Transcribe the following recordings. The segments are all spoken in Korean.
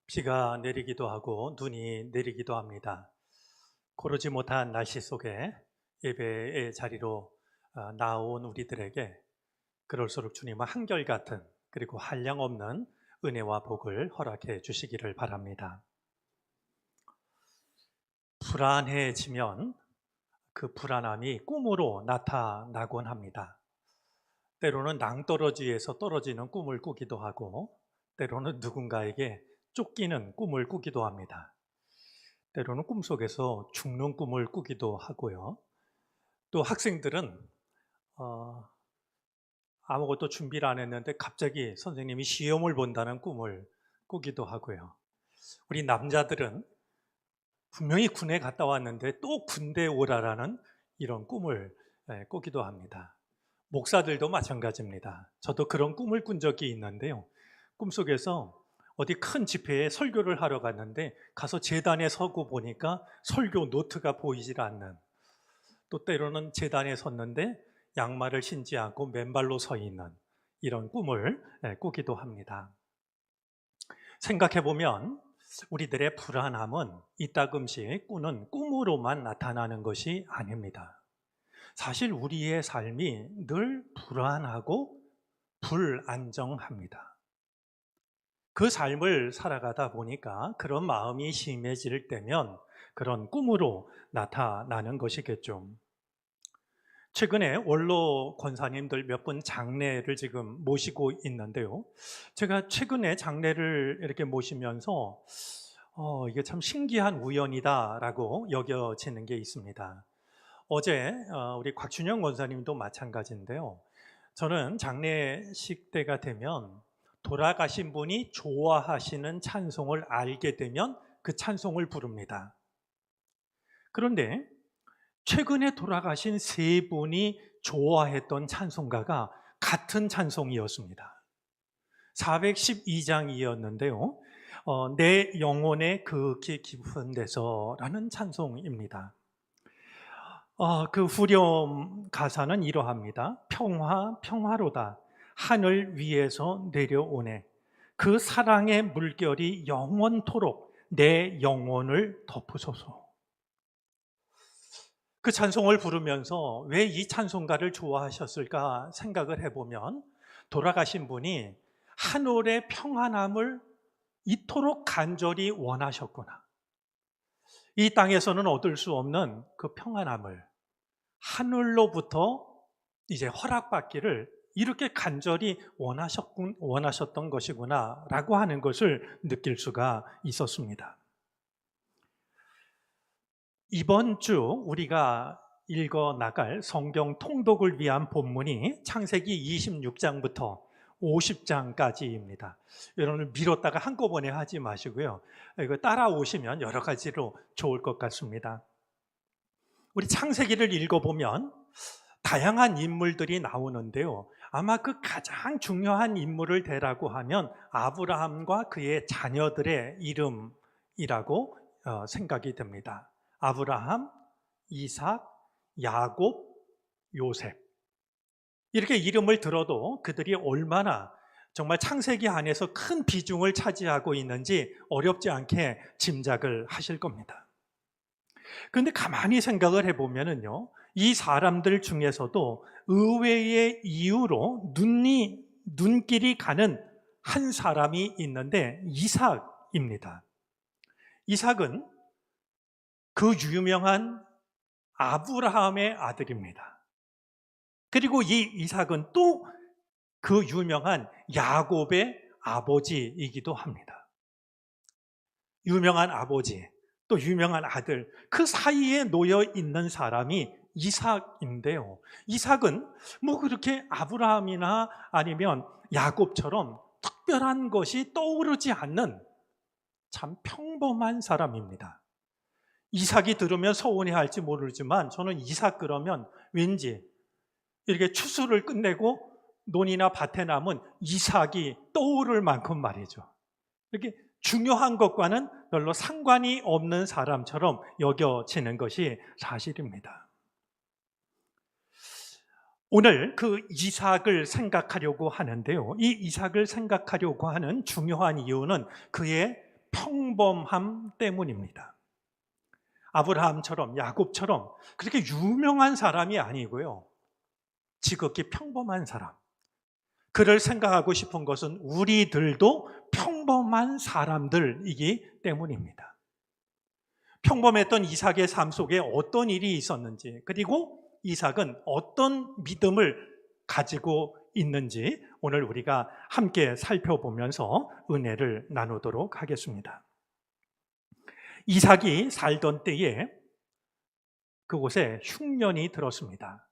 비가 내리기도 하고 눈이 내리기도 합니다. 고르지 못한 날씨 속에 예배의 자리로 나온 우리들에게 그럴수록 주님은 한결같은 그리고 한량없는 은혜와 복을 허락해 주시기를 바랍니다. 불안해지면 그 불안함이 꿈으로 나타나곤 합니다. 때로는 낭떠러지에서 떨어지는 꿈을 꾸기도 하고 때로는 누군가에게 쫓기는 꿈을 꾸기도 합니다. 때로는 꿈속에서 죽는 꿈을 꾸기도 하고요. 또 학생들은 아무것도 준비를 안 했는데 갑자기 선생님이 시험을 본다는 꿈을 꾸기도 하고요. 우리 남자들은 분명히 군에 갔다 왔는데 또 군대 오라라는 이런 꿈을 꾸기도 합니다. 목사들도 마찬가지입니다. 저도 그런 꿈을 꾼 적이 있는데요. 꿈속에서 어디 큰 집회에 설교를 하러 갔는데 가서 제단에 서고 보니까 설교 노트가 보이질 않는, 또 때로는 제단에 섰는데 양말을 신지 않고 맨발로 서 있는 이런 꿈을 꾸기도 합니다. 생각해 보면 우리들의 불안함은 이따금씩 꾸는 꿈으로만 나타나는 것이 아닙니다. 사실 우리의 삶이 늘 불안하고 불안정합니다. 그 삶을 살아가다 보니까 그런 마음이 심해질 때면 그런 꿈으로 나타나는 것이겠죠. 최근에 원로 권사님들 몇 분 장례를 지금 모시고 있는데요. 제가 최근에 장례를 이렇게 모시면서 이게 참 신기한 우연이다라고 여겨지는 게 있습니다. 어제 우리 곽춘영 권사님도 마찬가지인데요. 저는 장례식 때가 되면 돌아가신 분이 좋아하시는 찬송을 알게 되면 그 찬송을 부릅니다. 그런데 최근에 돌아가신 세 분이 좋아했던 찬송가가 같은 찬송이었습니다. 412장이었는데요. 내 영혼의 극히 깊은 데서라는 찬송입니다. 그 후렴 가사는 이러합니다. 평화 평화로다 하늘 위에서 내려오네 그 사랑의 물결이 영원토록 내 영혼을 덮으소서. 그 찬송을 부르면서 왜 이 찬송가를 좋아하셨을까 생각을 해보면 돌아가신 분이 하늘의 평안함을 이토록 간절히 원하셨구나. 이 땅에서는 얻을 수 없는 그 평안함을 하늘로부터 이제 허락받기를 이렇게 간절히 원하셨던 것이구나 라고 하는 것을 느낄 수가 있었습니다. 이번 주 우리가 읽어 나갈 성경 통독을 위한 본문이 창세기 26장부터 50장까지입니다. 여러분 미뤘다가 한꺼번에 하지 마시고요. 이거 따라오시면 여러 가지로 좋을 것 같습니다. 우리 창세기를 읽어보면 다양한 인물들이 나오는데요. 아마 그 가장 중요한 인물을 대라고 하면 아브라함과 그의 자녀들의 이름이라고 생각이 됩니다. 아브라함, 이삭, 야곱, 요셉. 이렇게 이름을 들어도 그들이 얼마나 정말 창세기 안에서 큰 비중을 차지하고 있는지 어렵지 않게 짐작을 하실 겁니다. 그런데 가만히 생각을 해보면은요, 이 사람들 중에서도 의외의 이유로 눈길이 가는 한 사람이 있는데 이삭입니다. 이삭은 그 유명한 아브라함의 아들입니다. 그리고 이 이삭은 또 그 유명한 야곱의 아버지이기도 합니다. 유명한 아버지, 또 유명한 아들, 그 사이에 놓여 있는 사람이 이삭인데요. 이삭은 뭐 그렇게 아브라함이나 아니면 야곱처럼 특별한 것이 떠오르지 않는 참 평범한 사람입니다. 이삭이 들으면 서운해할지 모르지만 저는 이삭 그러면 왠지 이렇게 추수를 끝내고 논이나 밭에 남은 이삭이 떠오를 만큼 말이죠. 이렇게 중요한 것과는 별로 상관이 없는 사람처럼 여겨지는 것이 사실입니다. 오늘 그 이삭을 생각하려고 하는데요. 이 이삭을 생각하려고 하는 중요한 이유는 그의 평범함 때문입니다. 아브라함처럼 야곱처럼 그렇게 유명한 사람이 아니고요. 지극히 평범한 사람. 그를 생각하고 싶은 것은 우리들도 평범한 사람들이기 때문입니다. 평범했던 이삭의 삶 속에 어떤 일이 있었는지, 그리고 이삭은 어떤 믿음을 가지고 있는지 오늘 우리가 함께 살펴보면서 은혜를 나누도록 하겠습니다. 이삭이 살던 때에 그곳에 흉년이 들었습니다.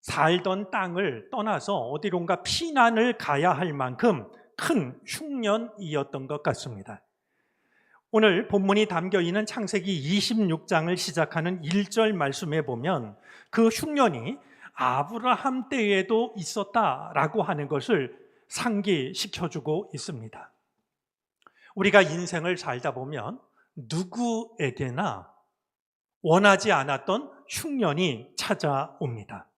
살던 땅을 떠나서 어디론가 피난을 가야 할 만큼 큰 흉년이었던 것 같습니다. 오늘 본문이 담겨 있는 창세기 26장을 시작하는 1절 말씀에 보면 그 흉년이 아브라함 때에도 있었다라고 하는 것을 상기시켜주고 있습니다. 우리가 인생을 살다 보면 누구에게나 원하지 않았던 흉년이 찾아옵니다.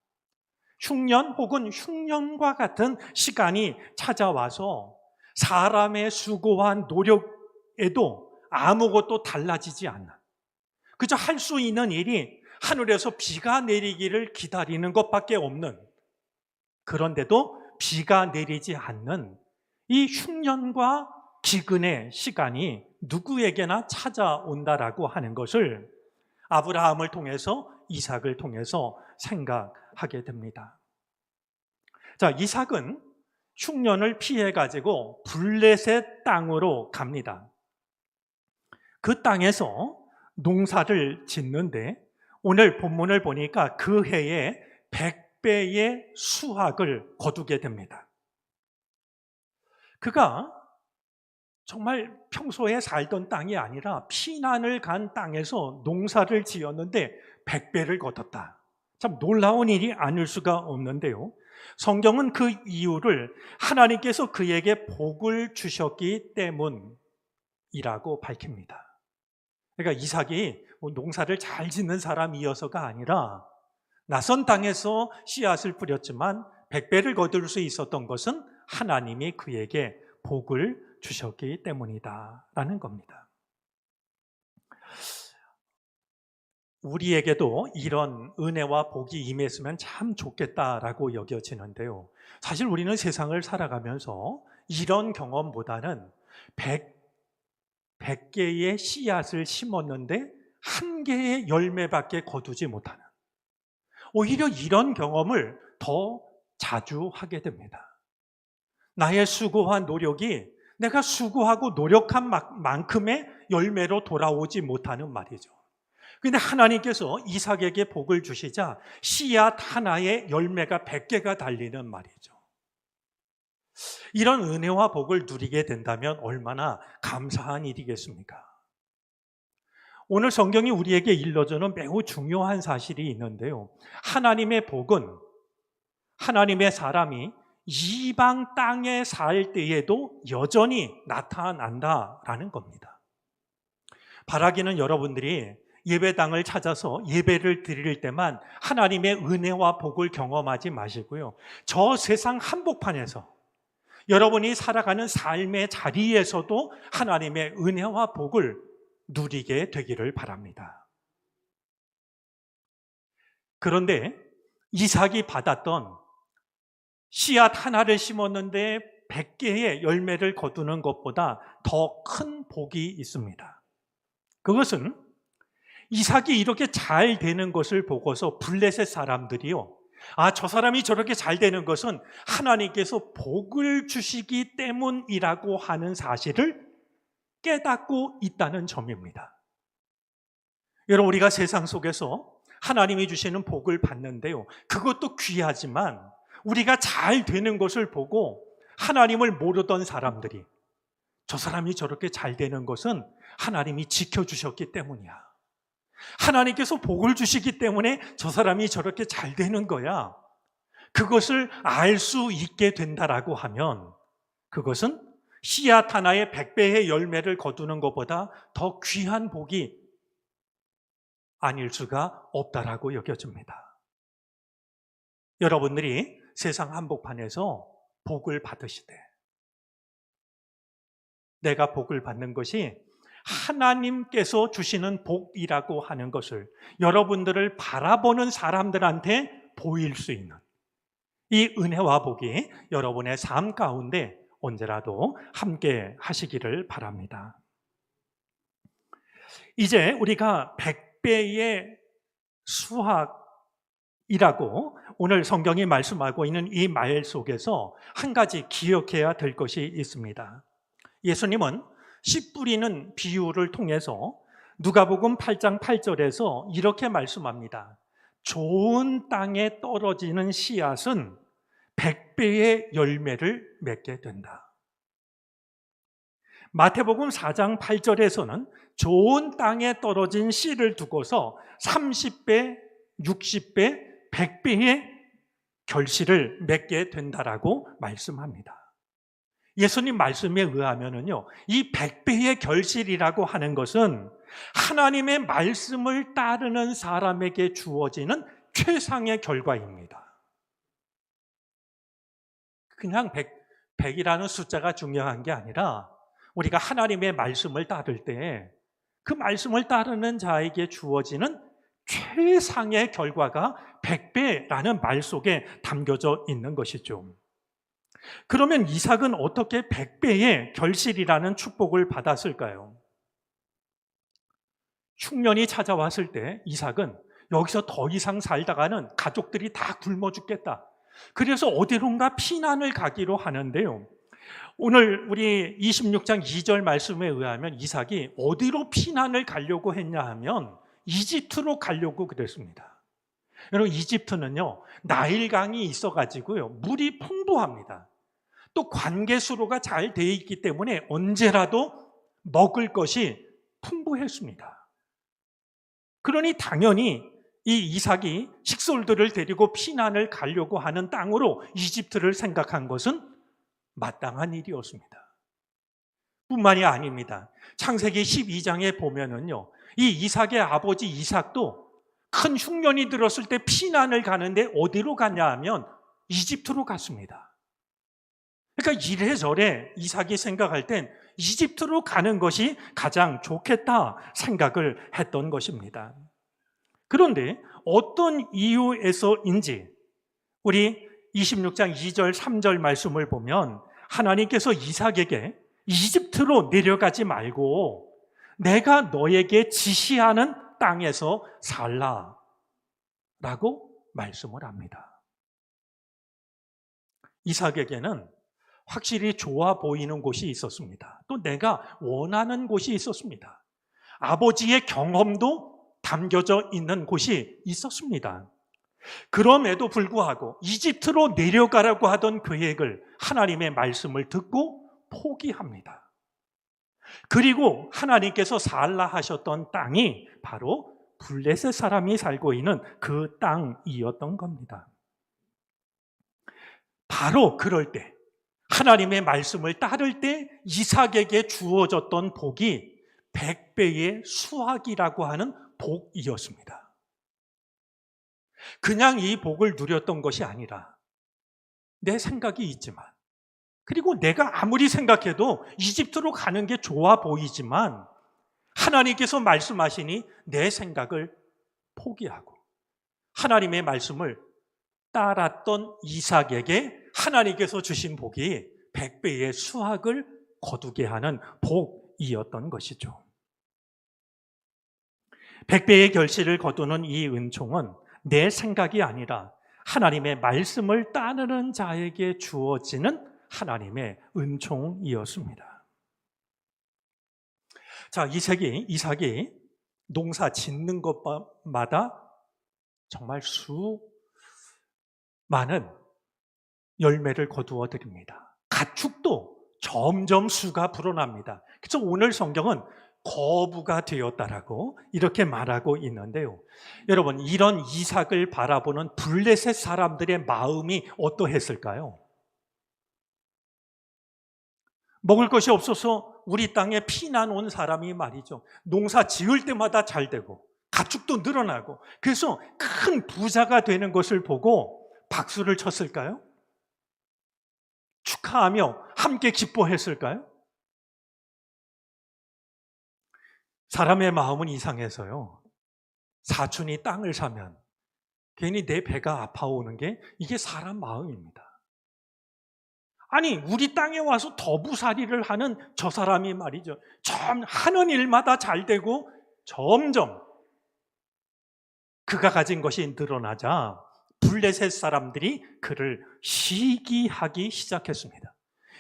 흉년 혹은 흉년과 같은 시간이 찾아와서 사람의 수고한 노력에도 아무것도 달라지지 않는, 그저 할 수 있는 일이 하늘에서 비가 내리기를 기다리는 것밖에 없는, 그런데도 비가 내리지 않는 이 흉년과 기근의 시간이 누구에게나 찾아온다라고 하는 것을 아브라함을 통해서, 이삭을 통해서 생각하게 됩니다. 자, 이삭은 흉년을 피해 가지고 블레셋 땅으로 갑니다. 그 땅에서 농사를 짓는데 오늘 본문을 보니까 그 해에 100배의 수확을 거두게 됩니다. 그가 정말 평소에 살던 땅이 아니라 피난을 간 땅에서 농사를 지었는데 100배를 거뒀다. 참 놀라운 일이 아닐 수가 없는데요. 성경은 그 이유를 하나님께서 그에게 복을 주셨기 때문이라고 밝힙니다. 그러니까 이삭이 농사를 잘 짓는 사람이어서가 아니라 낯선 땅에서 씨앗을 뿌렸지만 100배를 거둘 수 있었던 것은 하나님이 그에게 복을 주셨기 때문이다라는 겁니다. 우리에게도 이런 은혜와 복이 임했으면 참 좋겠다라고 여겨지는데요. 사실 우리는 세상을 살아가면서 이런 경험보다는 100개의 씨앗을 심었는데 한 개의 열매밖에 거두지 못하는, 오히려 이런 경험을 더 자주 하게 됩니다. 나의 수고한 노력이 내가 수고하고 노력한 만큼의 열매로 돌아오지 못하는 말이죠. 그런데 하나님께서 이삭에게 복을 주시자 씨앗 하나에 열매가 100개가 달리는 말이죠. 이런 은혜와 복을 누리게 된다면 얼마나 감사한 일이겠습니까? 오늘 성경이 우리에게 일러주는 매우 중요한 사실이 있는데요. 하나님의 복은 하나님의 사람이 이방 땅에 살 때에도 여전히 나타난다라는 겁니다. 바라기는 여러분들이 예배당을 찾아서 예배를 드릴 때만 하나님의 은혜와 복을 경험하지 마시고요. 저 세상 한복판에서 여러분이 살아가는 삶의 자리에서도 하나님의 은혜와 복을 누리게 되기를 바랍니다. 그런데 이삭이 받았던 씨앗 하나를 심었는데 100개의 열매를 거두는 것보다 더 큰 복이 있습니다. 그것은 이삭이 이렇게 잘 되는 것을 보고서 블레셋 사람들이요, 저 사람이 저렇게 잘 되는 것은 하나님께서 복을 주시기 때문이라고 하는 사실을 깨닫고 있다는 점입니다. 여러분, 우리가 세상 속에서 하나님이 주시는 복을 받는데요, 그것도 귀하지만 우리가 잘 되는 것을 보고 하나님을 모르던 사람들이 저 사람이 저렇게 잘 되는 것은 하나님이 지켜주셨기 때문이야, 하나님께서 복을 주시기 때문에 저 사람이 저렇게 잘 되는 거야, 그것을 알 수 있게 된다라고 하면 그것은 씨앗 하나에 100배의 열매를 거두는 것보다 더 귀한 복이 아닐 수가 없다라고 여겨집니다. 여러분들이 세상 한복판에서 복을 받으시되, 내가 복을 받는 것이 하나님께서 주시는 복이라고 하는 것을 여러분들을 바라보는 사람들한테 보일 수 있는 이 은혜와 복이 여러분의 삶 가운데 언제라도 함께 하시기를 바랍니다. 이제 우리가 100배의 수확이라고 오늘 성경이 말씀하고 있는 이 말 속에서 한 가지 기억해야 될 것이 있습니다. 예수님은 씨 뿌리는 비유를 통해서 누가복음 8장 8절에서 이렇게 말씀합니다. 좋은 땅에 떨어지는 씨앗은 100배의 열매를 맺게 된다. 마태복음 4장 8절에서는 좋은 땅에 떨어진 씨를 두고서 30배, 60배, 100배의 결실을 맺게 된다라고 말씀합니다. 예수님 말씀에 의하면요, 이 100배의 결실이라고 하는 것은 하나님의 말씀을 따르는 사람에게 주어지는 최상의 결과입니다. 그냥 100이라는 숫자가 중요한 게 아니라 우리가 하나님의 말씀을 따를 때 그 말씀을 따르는 자에게 주어지는 최상의 결과가 100배라는 말 속에 담겨져 있는 것이죠. 그러면 이삭은 어떻게 100배의 결실이라는 축복을 받았을까요? 흉년이 찾아왔을 때 이삭은 여기서 더 이상 살다가는 가족들이 다 굶어 죽겠다. 그래서 어디론가 피난을 가기로 하는데요. 오늘 우리 26장 2절 말씀에 의하면 이삭이 어디로 피난을 가려고 했냐 하면 이집트로 가려고 그랬습니다. 여러분, 이집트는요, 나일강이 있어가지고요, 물이 풍부합니다. 또 관계수로가 잘 되어 있기 때문에 언제라도 먹을 것이 풍부했습니다. 그러니 당연히 이 이삭이 식솔들을 데리고 피난을 가려고 하는 땅으로 이집트를 생각한 것은 마땅한 일이었습니다. 뿐만이 아닙니다. 창세기 12장에 보면은요, 이 이삭의 아버지 이삭도 큰 흉년이 들었을 때 피난을 가는데 어디로 갔냐 하면 이집트로 갔습니다. 그러니까 이래저래 이삭이 생각할 땐 이집트로 가는 것이 가장 좋겠다 생각을 했던 것입니다. 그런데 어떤 이유에서인지 우리 26장 2절 3절 말씀을 보면 하나님께서 이삭에게 이집트로 내려가지 말고 내가 너에게 지시하는 땅에서 살라 라고 말씀을 합니다. 이삭에게는 확실히 좋아 보이는 곳이 있었습니다. 또 내가 원하는 곳이 있었습니다. 아버지의 경험도 담겨져 있는 곳이 있었습니다. 그럼에도 불구하고 이집트로 내려가라고 하던 계획을 하나님의 말씀을 듣고 포기합니다. 그리고 하나님께서 살라 하셨던 땅이 바로 블레셋 사람이 살고 있는 그 땅이었던 겁니다. 바로 그럴 때 하나님의 말씀을 따를 때 이삭에게 주어졌던 복이 100배의 수확이라고 하는 복이었습니다. 그냥 이 복을 누렸던 것이 아니라 내 생각이 있지만, 그리고 내가 아무리 생각해도 이집트로 가는 게 좋아 보이지만 하나님께서 말씀하시니 내 생각을 포기하고 하나님의 말씀을 따랐던 이삭에게 하나님께서 주신 복이 100배의 수확을 거두게 하는 복이었던 것이죠. 100배의 결실을 거두는 이 은총은 내 생각이 아니라 하나님의 말씀을 따르는 자에게 주어지는 하나님의 은총이었습니다. 자, 이삭이 농사 짓는 것마다 정말 수많은 열매를 거두어 드립니다. 가축도 점점 수가 불어납니다. 그래서 오늘 성경은 거부가 되었다라고 이렇게 말하고 있는데요. 여러분, 이런 이삭을 바라보는 블레셋 사람들의 마음이 어떠했을까요? 먹을 것이 없어서 우리 땅에 피난 온 사람이 말이죠, 농사 지을 때마다 잘 되고 가축도 늘어나고 그래서 큰 부자가 되는 것을 보고 박수를 쳤을까요? 축하하며 함께 기뻐했을까요? 사람의 마음은 이상해서요. 사촌이 땅을 사면 괜히 내 배가 아파오는 게 이게 사람 마음입니다. 아니, 우리 땅에 와서 더부살이를 하는 저 사람이 말이죠. 점 하는 일마다 잘 되고 점점 그가 가진 것이 늘어나자 블레셋 사람들이 그를 시기하기 시작했습니다.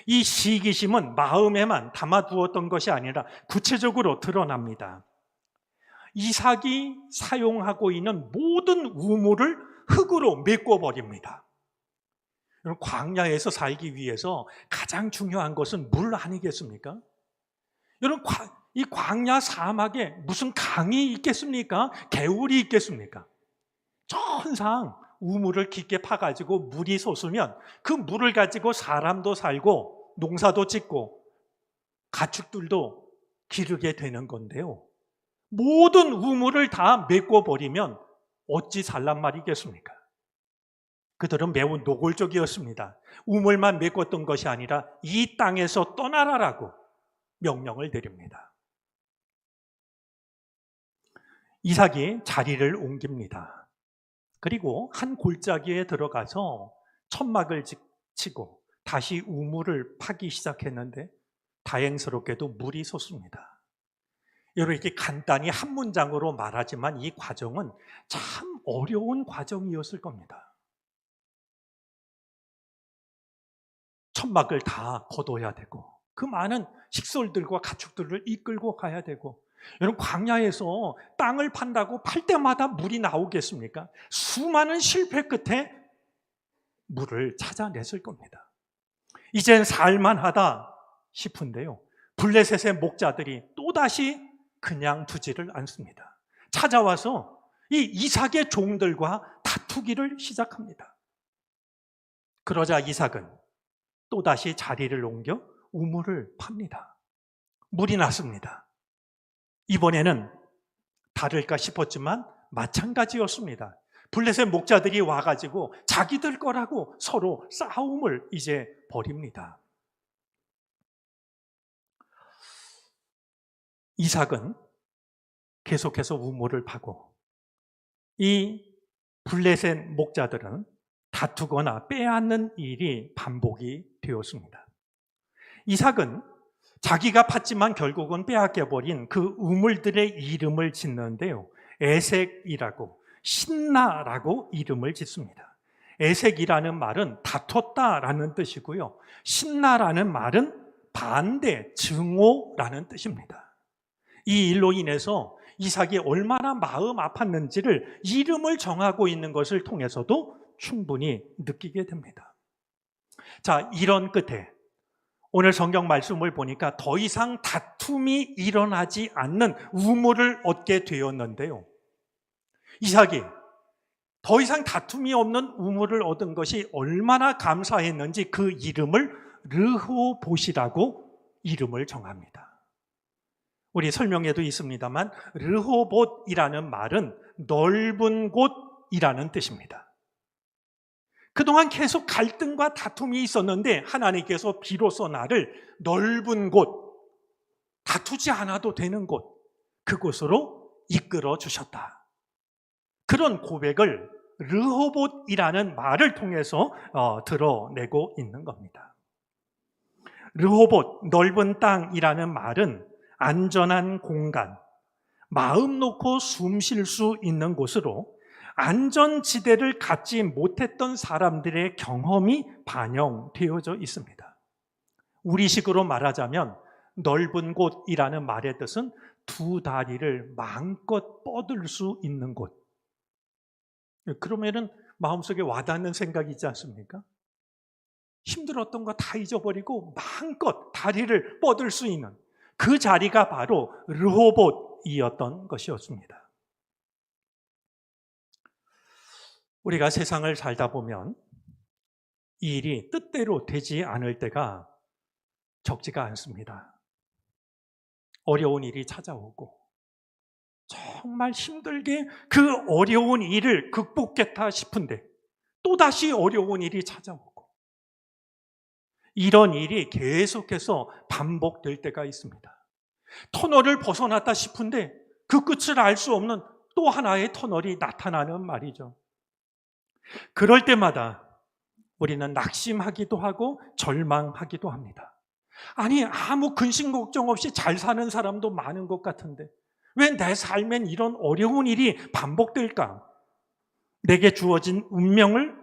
이 시기심은 마음에만 담아두었던 것이 아니라 구체적으로 드러납니다. 이삭이 사용하고 있는 모든 우물을 흙으로 메꿔버립니다. 광야에서 살기 위해서 가장 중요한 것은 물 아니겠습니까? 여러분, 이 광야 사막에 무슨 강이 있겠습니까? 개울이 있겠습니까? 천상 우물을 깊게 파가지고 물이 솟으면 그 물을 가지고 사람도 살고 농사도 짓고 가축들도 기르게 되는 건데요. 모든 우물을 다 메꿔버리면 어찌 살란 말이겠습니까? 그들은 매우 노골적이었습니다. 우물만 메꿨던 것이 아니라 이 땅에서 떠나라라고 명령을 내립니다. 이삭이 자리를 옮깁니다. 그리고 한 골짜기에 들어가서 천막을 치고 다시 우물을 파기 시작했는데 다행스럽게도 물이 솟습니다. 이렇게 간단히 한 문장으로 말하지만 이 과정은 참 어려운 과정이었을 겁니다. 천막을 다 걷어야 되고 그 많은 식솔들과 가축들을 이끌고 가야 되고, 여러분, 광야에서 땅을 판다고 팔 때마다 물이 나오겠습니까? 수많은 실패 끝에 물을 찾아냈을 겁니다. 이젠 살만하다 싶은데요, 블레셋의 목자들이 또다시 그냥 두지를 않습니다. 찾아와서 이 이삭의 종들과 다투기를 시작합니다. 그러자 이삭은 또다시 자리를 옮겨 우물을 팝니다. 물이 났습니다. 이번에는 다를까 싶었지만 마찬가지였습니다. 블레셋 목자들이 와가지고 자기들 거라고 서로 싸움을 이제 벌입니다. 이삭은 계속해서 우물을 파고 이 블레셋 목자들은 다투거나 빼앗는 일이 반복이 되었습니다. 이삭은 자기가 팠지만 결국은 빼앗겨버린 그 우물들의 이름을 짓는데요, 에색이라고, 신나라고 이름을 짓습니다. 에색이라는 말은 다퉜다라는 뜻이고요, 신나라는 말은 반대, 증오라는 뜻입니다. 이 일로 인해서 이삭이 얼마나 마음 아팠는지를 이름을 정하고 있는 것을 통해서도 충분히 느끼게 됩니다. 자, 이런 끝에 오늘 성경 말씀을 보니까 더 이상 다툼이 일어나지 않는 우물을 얻게 되었는데요, 이삭이 더 이상 다툼이 없는 우물을 얻은 것이 얼마나 감사했는지 그 이름을 르호봇이라고 이름을 정합니다. 우리 설명에도 있습니다만 르호봇이라는 말은 넓은 곳이라는 뜻입니다. 그동안 계속 갈등과 다툼이 있었는데 하나님께서 비로소 나를 넓은 곳, 다투지 않아도 되는 곳, 그곳으로 이끌어 주셨다. 그런 고백을 르호봇이라는 말을 통해서 드러내고 있는 겁니다. 르호봇, 넓은 땅이라는 말은 안전한 공간, 마음 놓고 숨 쉴 수 있는 곳으로 안전지대를 갖지 못했던 사람들의 경험이 반영되어져 있습니다. 우리식으로 말하자면 넓은 곳이라는 말의 뜻은 두 다리를 마음껏 뻗을 수 있는 곳. 그러면은 마음속에 와닿는 생각이 있지 않습니까? 힘들었던 거 다 잊어버리고 마음껏 다리를 뻗을 수 있는 그 자리가 바로 르호봇이었던 것이었습니다. 우리가 세상을 살다 보면 이 일이 뜻대로 되지 않을 때가 적지가 않습니다. 어려운 일이 찾아오고 정말 힘들게 그 어려운 일을 극복했다 싶은데 또다시 어려운 일이 찾아오고, 이런 일이 계속해서 반복될 때가 있습니다. 터널을 벗어났다 싶은데 그 끝을 알 수 없는 또 하나의 터널이 나타나는 말이죠. 그럴 때마다 우리는 낙심하기도 하고 절망하기도 합니다. 아니, 아무 근심 걱정 없이 잘 사는 사람도 많은 것 같은데 왜 내 삶엔 이런 어려운 일이 반복될까? 내게 주어진 운명을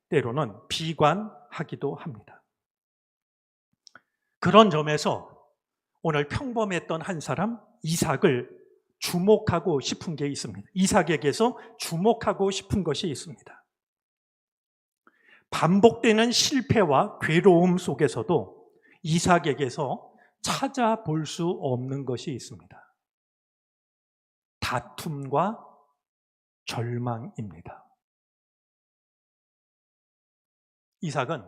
때로는 비관하기도 합니다. 그런 점에서 오늘 평범했던 한 사람 이삭을 주목하고 싶은 게 있습니다. 이삭에게서 주목하고 싶은 것이 있습니다. 반복되는 실패와 괴로움 속에서도 이삭에게서 찾아볼 수 없는 것이 있습니다. 다툼과 절망입니다. 이삭은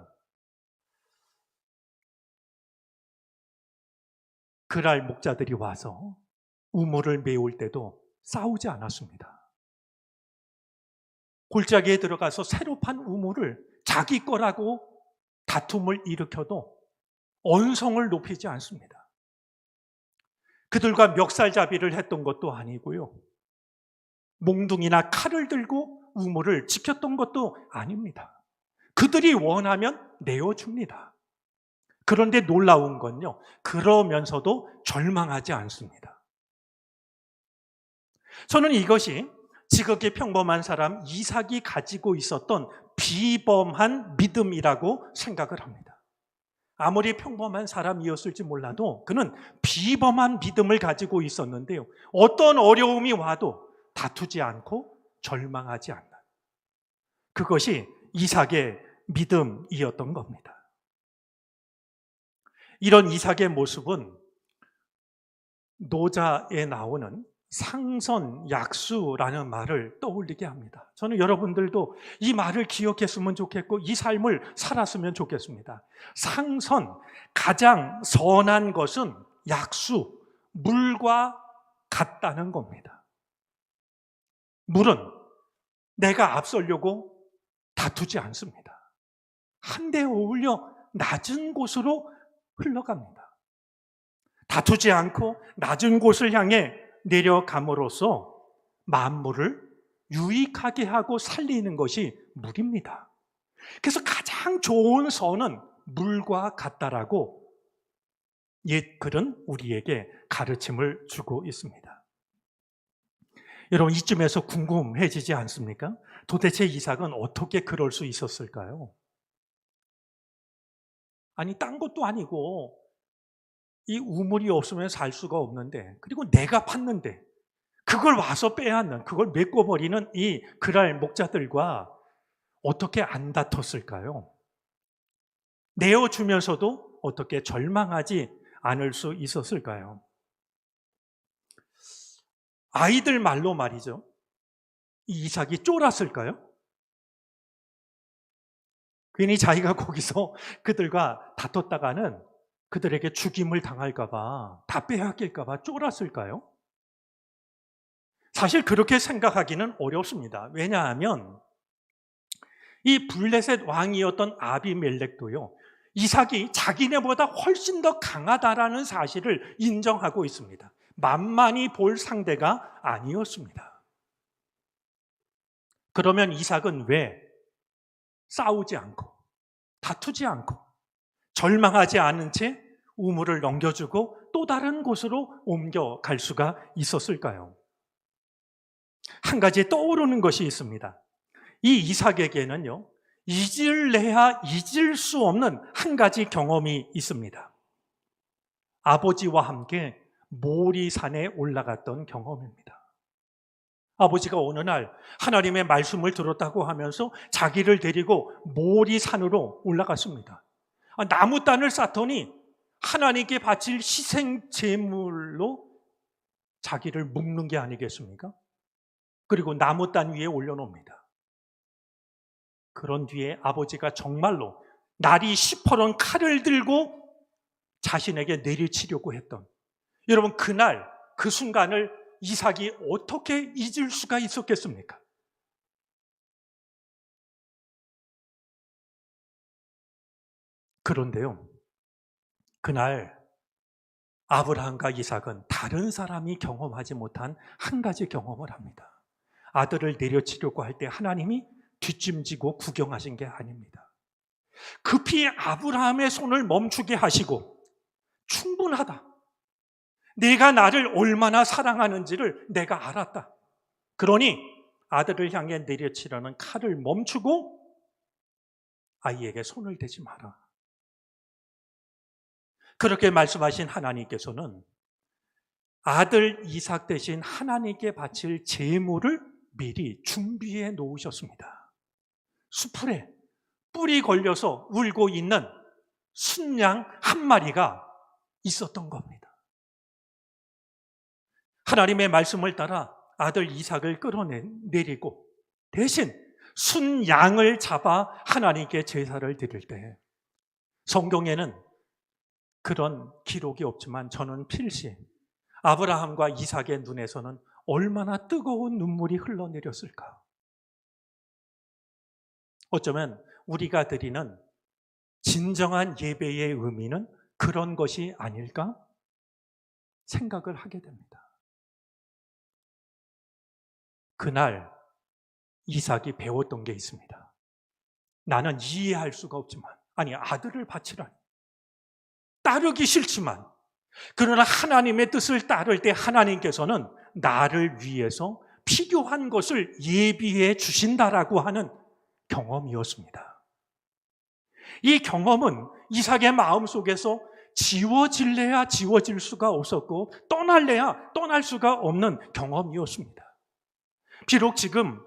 그랄 목자들이 와서 우물을 메울 때도 싸우지 않았습니다. 골짜기에 들어가서 새로 판 우물을 자기 거라고 다툼을 일으켜도 언성을 높이지 않습니다. 그들과 멱살잡이를 했던 것도 아니고요. 몽둥이나 칼을 들고 우물을 지켰던 것도 아닙니다. 그들이 원하면 내어줍니다. 그런데 놀라운 건요, 그러면서도 절망하지 않습니다. 저는 이것이 지극히 평범한 사람 이삭이 가지고 있었던 비범한 믿음이라고 생각을 합니다. 아무리 평범한 사람이었을지 몰라도 그는 비범한 믿음을 가지고 있었는데요. 어떤 어려움이 와도 다투지 않고 절망하지 않는, 그것이 이삭의 믿음이었던 겁니다. 이런 이삭의 모습은 노자에 나오는 상선약수라는 말을 떠올리게 합니다. 저는 여러분들도 이 말을 기억했으면 좋겠고 이 삶을 살았으면 좋겠습니다. 상선, 가장 선한 것은 약수, 물과 같다는 겁니다. 물은 내가 앞서려고 다투지 않습니다. 한데 어울려 낮은 곳으로 흘러갑니다. 다투지 않고 낮은 곳을 향해 내려감으로써 만물을 유익하게 하고 살리는 것이 물입니다. 그래서 가장 좋은 선은 물과 같다라고 옛글은 우리에게 가르침을 주고 있습니다. 여러분, 이쯤에서 궁금해지지 않습니까? 도대체 이삭은 어떻게 그럴 수 있었을까요? 아니, 딴 것도 아니고 이 우물이 없으면 살 수가 없는데, 그리고 내가 팠는데 그걸 와서 빼앗는, 그걸 메꿔버리는 이 그랄 목자들과 어떻게 안 다퉜을까요? 내어주면서도 어떻게 절망하지 않을 수 있었을까요? 아이들 말로 말이죠. 이 이삭이 쫄았을까요? 괜히 자기가 거기서 그들과 다퉜다가는 그들에게 죽임을 당할까봐, 다 빼앗길까봐 쫄았을까요? 사실 그렇게 생각하기는 어렵습니다. 왜냐하면 이 블레셋 왕이었던 아비멜렉도요, 이삭이 자기네보다 훨씬 더 강하다라는 사실을 인정하고 있습니다. 만만히 볼 상대가 아니었습니다. 그러면 이삭은 왜 싸우지 않고 다투지 않고 절망하지 않은 채 우물을 넘겨주고 또 다른 곳으로 옮겨갈 수가 있었을까요? 한 가지 떠오르는 것이 있습니다. 이 이삭에게는요, 잊을래야 잊을 수 없는 한 가지 경험이 있습니다. 아버지와 함께 모리산에 올라갔던 경험입니다. 아버지가 어느 날 하나님의 말씀을 들었다고 하면서 자기를 데리고 모리산으로 올라갔습니다. 나무단을 쌓더니 하나님께 바칠 희생 제물로 자기를 묶는 게 아니겠습니까? 그리고 나무단 위에 올려놓습니다. 그런 뒤에 아버지가 정말로 날이 시퍼런 칼을 들고 자신에게 내리치려고 했던, 여러분, 그날 그 순간을 이삭이 어떻게 잊을 수가 있었겠습니까? 그런데요, 그날 아브라함과 이삭은 다른 사람이 경험하지 못한 한 가지 경험을 합니다. 아들을 내려치려고 할 때 하나님이 뒷짐지고 구경하신 게 아닙니다. 급히 아브라함의 손을 멈추게 하시고 충분하다. 내가 나를 얼마나 사랑하는지를 내가 알았다. 그러니 아들을 향해 내려치려는 칼을 멈추고 아이에게 손을 대지 마라. 그렇게 말씀하신 하나님께서는 아들 이삭 대신 하나님께 바칠 제물을 미리 준비해 놓으셨습니다. 수풀에 뿔이 걸려서 울고 있는 순양 한 마리가 있었던 겁니다. 하나님의 말씀을 따라 아들 이삭을 끌어내리고 대신 순양을 잡아 하나님께 제사를 드릴 때, 성경에는 그런 기록이 없지만 저는 필시 아브라함과 이삭의 눈에서는 얼마나 뜨거운 눈물이 흘러내렸을까. 어쩌면 우리가 드리는 진정한 예배의 의미는 그런 것이 아닐까 생각을 하게 됩니다. 그날 이삭이 배웠던 게 있습니다. 나는 이해할 수가 없지만, 아니 아들을 바치라니, 따르기 싫지만, 그러나 하나님의 뜻을 따를 때 하나님께서는 나를 위해서 필요한 것을 예비해 주신다라고 하는 경험이었습니다. 이 경험은 이삭의 마음속에서 지워질래야 지워질 수가 없었고 떠날래야 떠날 수가 없는 경험이었습니다. 비록 지금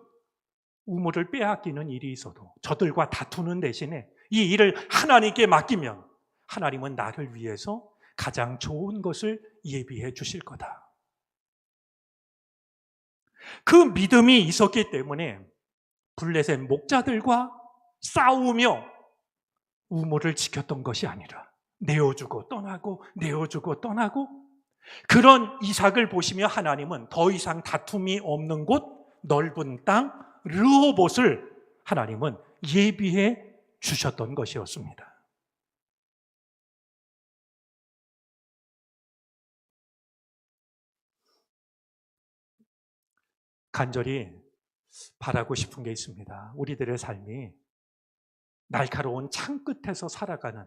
우물을 빼앗기는 일이 있어도 저들과 다투는 대신에 이 일을 하나님께 맡기면 하나님은 나를 위해서 가장 좋은 것을 예비해 주실 거다. 그 믿음이 있었기 때문에 블레셋 목자들과 싸우며 우물을 지켰던 것이 아니라 내어주고 떠나고 내어주고 떠나고, 그런 이삭을 보시며 하나님은 더 이상 다툼이 없는 곳 넓은 땅 르호봇을 하나님은 예비해 주셨던 것이었습니다. 간절히 바라고 싶은 게 있습니다. 우리들의 삶이 날카로운 창 끝에서 살아가는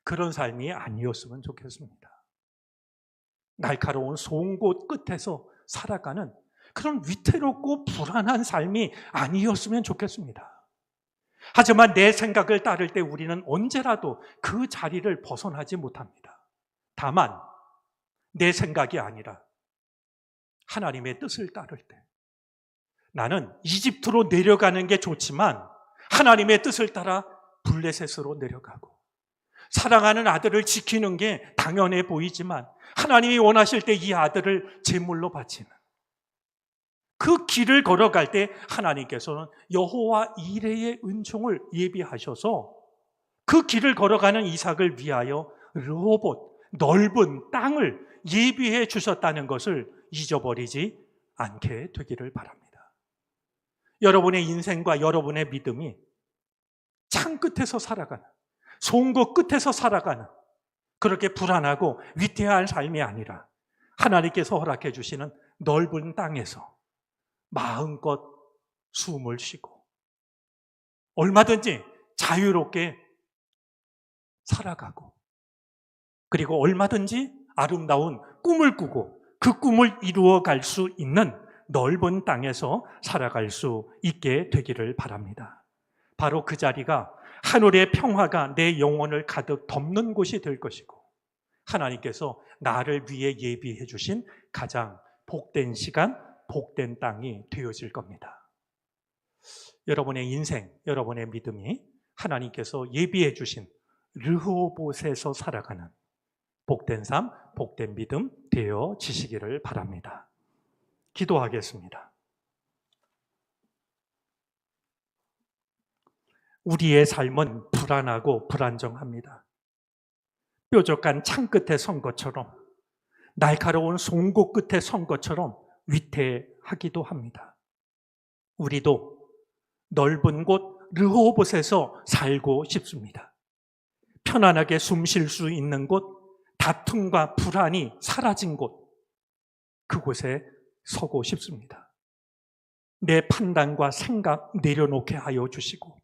그런 삶이 아니었으면 좋겠습니다. 날카로운 송곳 끝에서 살아가는 그런 위태롭고 불안한 삶이 아니었으면 좋겠습니다. 하지만 내 생각을 따를 때 우리는 언제라도 그 자리를 벗어나지 못합니다. 다만 내 생각이 아니라 하나님의 뜻을 따를 때, 나는 이집트로 내려가는 게 좋지만 하나님의 뜻을 따라 블레셋으로 내려가고, 사랑하는 아들을 지키는 게 당연해 보이지만 하나님이 원하실 때 이 아들을 제물로 바치는 그 길을 걸어갈 때 하나님께서는 여호와 이레의 은총을 예비하셔서 그 길을 걸어가는 이삭을 위하여 르호봇, 넓은 땅을 예비해 주셨다는 것을 잊어버리지 않게 되기를 바랍니다. 여러분의 인생과 여러분의 믿음이 창 끝에서 살아가는, 송곳 끝에서 살아가는 그렇게 불안하고 위태한 삶이 아니라 하나님께서 허락해 주시는 넓은 땅에서 마음껏 숨을 쉬고 얼마든지 자유롭게 살아가고, 그리고 얼마든지 아름다운 꿈을 꾸고 그 꿈을 이루어갈 수 있는 넓은 땅에서 살아갈 수 있게 되기를 바랍니다. 바로 그 자리가 하늘의 평화가 내 영혼을 가득 덮는 곳이 될 것이고, 하나님께서 나를 위해 예비해 주신 가장 복된 시간, 복된 땅이 되어질 겁니다. 여러분의 인생, 여러분의 믿음이 하나님께서 예비해 주신 르호봇에서 살아가는 복된 삶, 복된 믿음 되어지시기를 바랍니다. 기도하겠습니다. 우리의 삶은 불안하고 불안정합니다. 뾰족한 창 끝에 선 것처럼, 날카로운 송곳 끝에 선 것처럼 위태하기도 합니다. 우리도 넓은 곳 르호봇에서 살고 싶습니다. 편안하게 숨 쉴 수 있는 곳, 다툼과 불안이 사라진 곳, 그곳에 서고 싶습니다. 내 판단과 생각 내려놓게 하여 주시고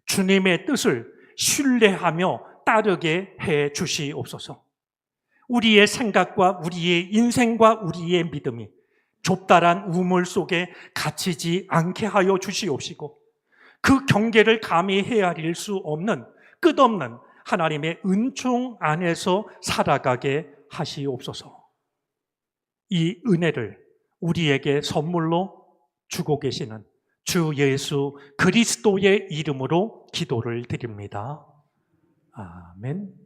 주님의 뜻을 신뢰하며 따르게 해 주시옵소서. 우리의 생각과 우리의 인생과 우리의 믿음이 좁다란 우물 속에 갇히지 않게 하여 주시옵시고 그 경계를 감히 헤아릴 수 없는 끝없는 하나님의 은총 안에서 살아가게 하시옵소서. 이 은혜를 우리에게 선물로 주고 계시는 주 예수 그리스도의 이름으로 기도를 드립니다. 아멘.